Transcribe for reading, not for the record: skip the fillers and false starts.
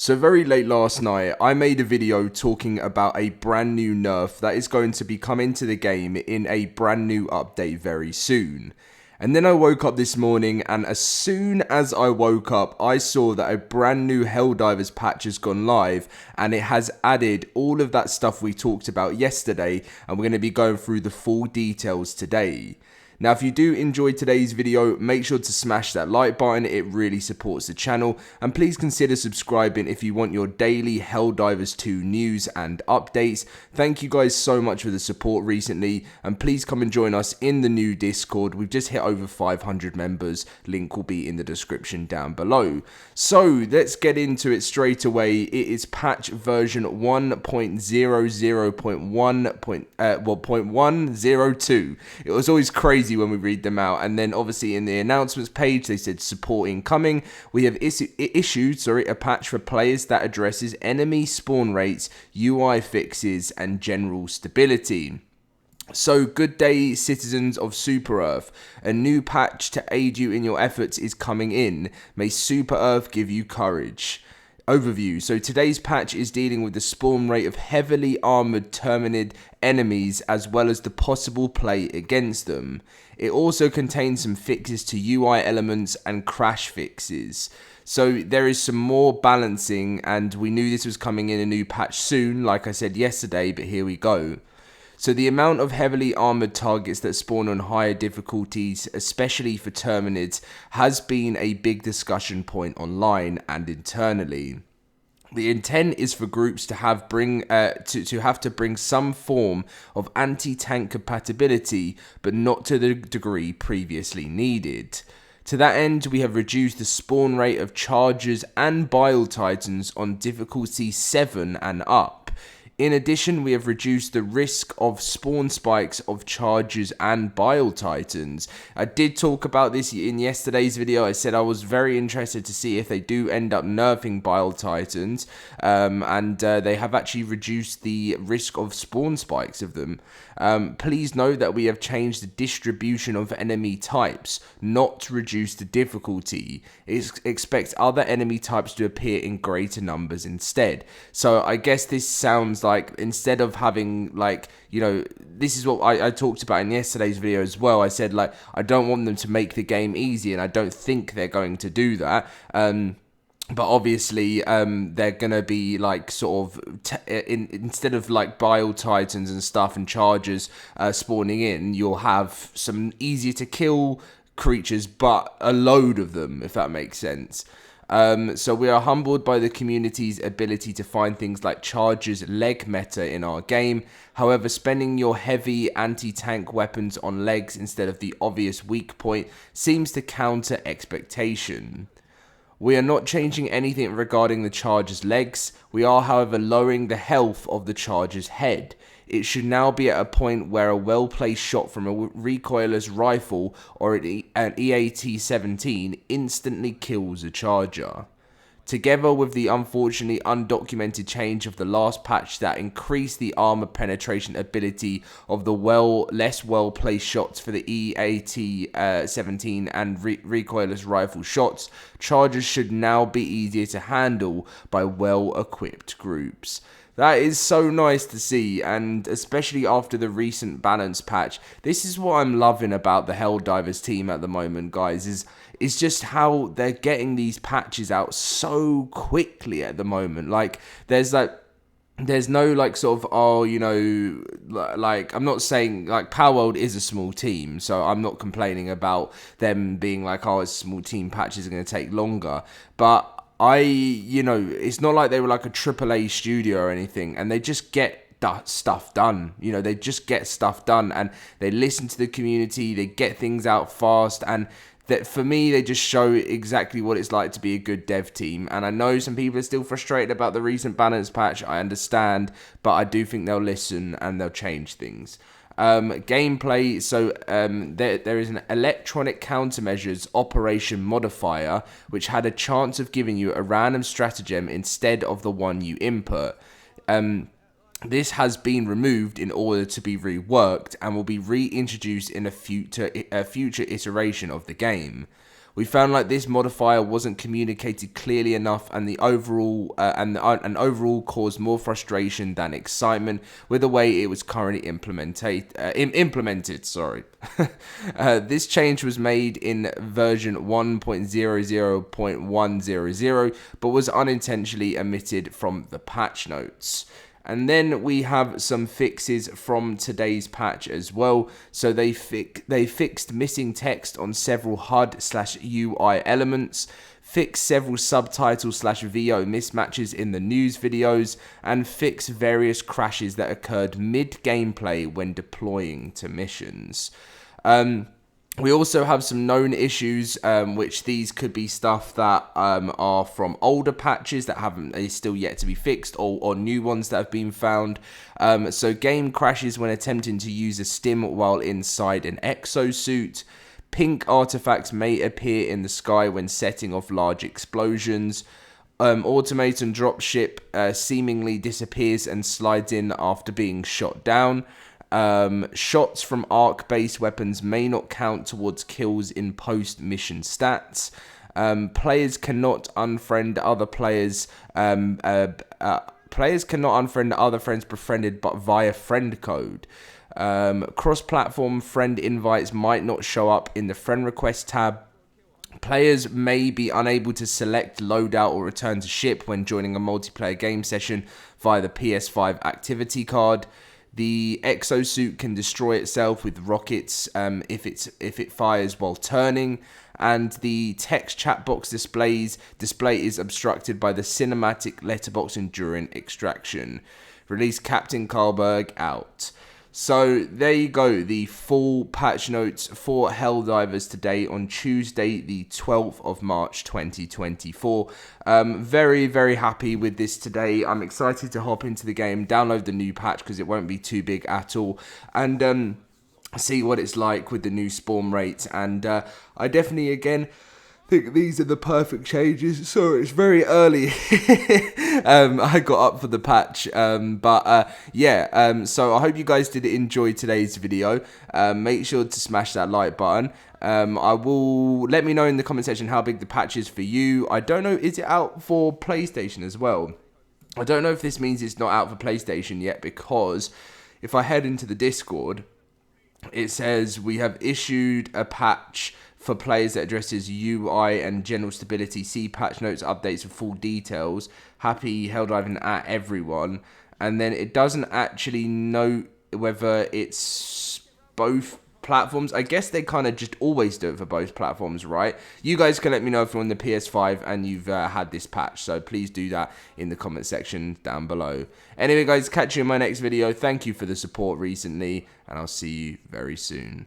So very late last night, I made a video talking about a brand new nerf that is going to be coming to the game in a brand new update very soon. And then I woke up this morning, and as soon as I woke up, I saw that a brand new Helldivers patch has gone live, and it has added all of that stuff we talked about yesterday, and we're going to be going through the full details today. Now, if you do enjoy today's video, make sure to smash that like button, it really supports the channel, and please consider subscribing if you want your daily Helldivers 2 news and updates. Thank you guys so much for the support recently, and please come and join us in the new Discord. We've just hit over 500 members, link will be in the description down below. So, let's get into it straight away. It is patch version 1.00.1.102. It was always crazy when we read them out, and then obviously in the announcements page they said support incoming. We have issued a patch for players that addresses enemy spawn rates, UI fixes, and general stability. So good day, citizens of Super Earth. A new patch to aid you in your efforts is coming in. May Super Earth give you courage. Overview. So today's patch is dealing with the spawn rate of heavily armored Terminid enemies as well as the possible play against them. It also contains some fixes to UI elements and crash fixes. So there is some more balancing, and we knew this was coming in a new patch soon, like I said yesterday, but here we go. So the amount of heavily armored targets that spawn on higher difficulties, especially for Terminids, has been a big discussion point online and internally. The intent is for groups to have to bring some form of anti-tank compatibility, but not to the degree previously needed. To that end, we have reduced the spawn rate of Chargers and Bile Titans on difficulty 7 and up. In addition, we have reduced the risk of spawn spikes of Chargers and Bile Titans. I did talk about this in yesterday's video. I said I was very interested to see if they do end up nerfing Bile Titans, and they have actually reduced the risk of spawn spikes of them. Please note that we have changed the distribution of enemy types, not to reduce the difficulty. Expect other enemy types to appear in greater numbers instead. So I guess this sounds like, instead of having, like, you know, this is what I talked about in yesterday's video as well. I said, like, I don't want them to make the game easy, and I don't think they're going to do that. But obviously, they're going to be, like, sort of, instead of, like, Bile Titans and stuff and Chargers spawning in, you'll have some easier to kill creatures, but a load of them, if that makes sense. So we are humbled by the community's ability to find things like Chargers leg meta in our game. However, spending your heavy anti-tank weapons on legs instead of the obvious weak point seems to counter expectation. We are not changing anything regarding the Charger's legs. We are, however, lowering the health of the Charger's head. It should now be at a point where a well-placed shot from a recoilless rifle or an EAT-17 instantly kills a Charger. Together with the unfortunately undocumented change of the last patch that increased the armor penetration ability of the less well-placed shots for the EAT-17 and recoilless rifle shots, Chargers should now be easier to handle by well-equipped groups. That is so nice to see, and especially after the recent balance patch. This is what I'm loving about the Helldivers team at the moment, guys, is just how they're getting these patches out so quickly at the moment. Like, there's no, like, sort of, oh, you know, like, I'm not saying, like, Palworld is a small team, so I'm not complaining about them being like, oh, it's a small team, patches are going to take longer, but you know, it's not like they were like a AAA studio or anything, and they just get stuff done. You know, they just get stuff done, and they listen to the community, they get things out fast, and that, for me, they just show exactly what it's like to be a good dev team. And I know some people are still frustrated about the recent balance patch, I understand, but I do think they'll listen and they'll change things. Gameplay, so there is an electronic countermeasures operation modifier which had a chance of giving you a random stratagem instead of the one you input. This has been removed in order to be reworked and will be reintroduced in a future iteration of the game. We found like this modifier wasn't communicated clearly enough, and the overall overall caused more frustration than excitement with the way it was currently implemented. Sorry, this change was made in version 1.00.100, but was unintentionally omitted from the patch notes. And then we have some fixes from today's patch as well. So they fixed missing text on several HUD/UI elements, fixed several subtitle/VO mismatches in the news videos, and fixed various crashes that occurred mid-gameplay when deploying to missions. We also have some known issues, which these could be stuff that are from older patches that is still yet to be fixed, or new ones that have been found. So game crashes when attempting to use a stim while inside an exosuit. Pink artifacts may appear in the sky when setting off large explosions. Automaton dropship seemingly disappears and slides in after being shot down. Shots from arc-based weapons may not count towards kills in post-mission stats. Players cannot unfriend other players. Players cannot unfriend other friends befriended but via friend code. Cross-platform friend invites might not show up in the friend request tab. Players may be unable to select loadout or return to ship when joining a multiplayer game session via the PS5 activity card. The exosuit can destroy itself with rockets if it fires while turning, and the text chat box display is obstructed by the cinematic letterbox enduring extraction. Release Captain Carlberg out. So there you go, the full patch notes for Helldivers today on Tuesday, the 12th of March 2024. Very, very happy with this today. I'm excited to hop into the game, download the new patch because it won't be too big at all, and see what it's like with the new spawn rates. And I definitely, again, think these are the perfect changes. Sorry, it's very early. I got up for the patch, so I hope you guys did enjoy today's video. Make sure to smash that like button. I will let me know in the comment section how big the patch is for you. I don't know, is it out for PlayStation as well? I don't know if this means it's not out for PlayStation yet, because if I head into the Discord, it says we have issued a patch for players that addresses UI and general stability. See patch notes updates for full details. Happy Helldiving at everyone. And then it doesn't actually note whether it's both platforms. I guess they kind of just always do it for both platforms, right? You guys can let me know if you're on the PS5 and you've had this patch, so please do that in the comment section down below. Anyway guys, catch you in my next video. Thank you for the support recently, and I'll see you very soon.